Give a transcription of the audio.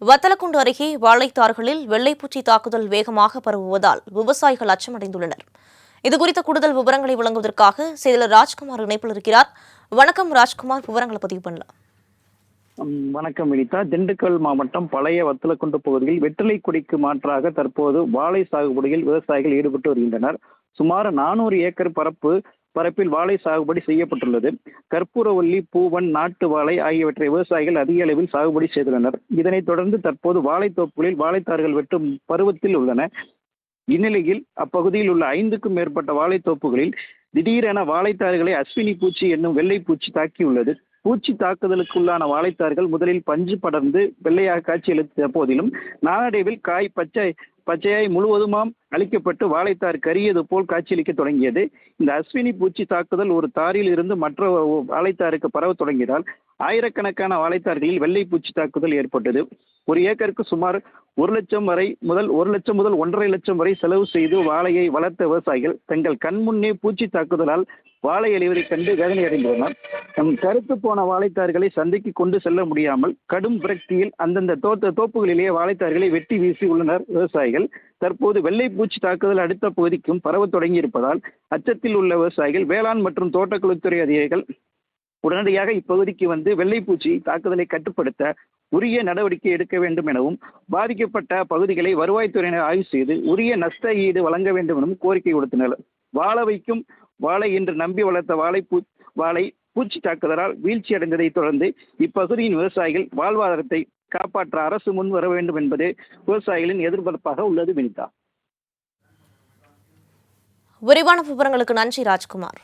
வத்தலக்குண்டு அருகே வாழைத்தார்களில் வெள்ளைப்பூச்சி தாக்குதல் வேகமாக பரவுவதால் விவசாயிகள் அச்சமடைந்துள்ளனர். இதுகுறித்த கூடுதல் விவரங்களை வழங்குவதற்காக செய்தியாளர் ராஜ்குமார் இணைப்பில் இருக்கிறார். வணக்கம் ராஜ்குமார், விவரங்களை பதிவு பண்ணலாம். வணக்கம் வினிதா. திண்டுக்கல் மாவட்டம் பழைய வத்தலக்குண்டு பகுதியில் வெற்றிலை கொடிக்கு மாற்றாக தற்போது வாழை சாகுபடியில் விவசாயிகள் ஈடுபட்டு வருகின்றனர். சுமார் 400 ஏக்கர் பரப்பில் வாழை சாகுபடி செய்யப்பட்டுள்ளது. கற்பூரவல்லி, பூவன், நாட்டு வாழை ஆகியவற்றை விவசாயிகள் அதிக அளவில் சாகுபடி செய்துள்ளனர். இதனைத் தொடர்ந்து தற்போது வாழைத்தோப்புகளில் வாழைத்தார்கள் வெட்டும் பருவத்தில் உள்ளன. இந்நிலையில் அப்பகுதியில் உள்ள 5க்கும் மேற்பட்ட வாழைத்தோப்புகளில் திடீரென வாழைத்தார்களை அஸ்வினி பூச்சி என்னும் வெள்ளை பூச்சி தாக்கியுள்ளது. பூச்சி தாக்குதலுக்குள்ளான வாழைத்தார்கள் முதலில் பஞ்சு படர்ந்து வெள்ளையாக காட்சியளித்த போதிலும் நாளடைவில் காய் பச்சையாய் முழுவதுமாம் அழிக்கப்பட்டு வாழைத்தார் கரியது போல் காட்சியளிக்க தொடங்கியது. இந்த அஸ்வினி பூச்சி தாக்குதல் ஒரு தாரில் இருந்து மற்ற வாழைத்தாருக்கு பரவ தொடங்கியதால் ஆயிரக்கணக்கான வாழைத்தார்களில் வெள்ளை பூச்சி தாக்குதல் ஏற்பட்டது. ஒரு ஏக்கருக்கு சுமார் 1 முதல் 1.5 லட்சம் வரை செலவு செய்து வாழையை வளர்த்த விவசாயிகள் தங்கள் கண்முன்னே பூச்சி தாக்குதலால் வாழை அழிவதைக் கண்டு வேதனை அடைந்துள்ளனர். கருத்து போன வாழைத்தார்களை சந்தைக்கு கொண்டு செல்ல முடியாமல் கடும் விரக்தியில் அந்தந்த தோப்புகளிலேயே வாழைத்தார்களை வெட்டி வீசி உள்ளனர் விவசாயிகள். தற்போது வெள்ளை பூச்சி தாக்குதல் அடுத்த பகுதிக்கும் பரவ தொடங்கி இருப்பதால் அச்சத்தில் உள்ள விவசாயிகள் வேளாண் மற்றும் தோட்டக்கலைத்துறை அதிகாரிகள் உடனடியாக இப்பகுதிக்கு வந்து வெள்ளைப்பூச்சி தாக்குதலை கட்டுப்படுத்த உரிய நடவடிக்கை எடுக்க வேண்டும் எனவும் பாதிக்கப்பட்ட பகுதிகளை வருவாய்த்துறையினர் ஆய்வு செய்து உரிய நஷ்ட ஈடு வழங்க வேண்டும் எனவும் கோரிக்கை கொடுத்தனர். வாழை என்று நம்பி வளர்த்த வாழை பூச்சி தாக்குதலால் வீழ்ச்சி அடைந்ததை தொடர்ந்து இப்பகுதியின் விவசாயிகள் வாழ்வாதாரத்தை காப்பாற்ற அரசு முன் வர வேண்டும் என்பதே விவசாயிகளின் எதிர்பார்ப்பாக உள்ளது. வினிதா, விரிவான விவரங்களுக்கு நன்றி ராஜ்குமார்.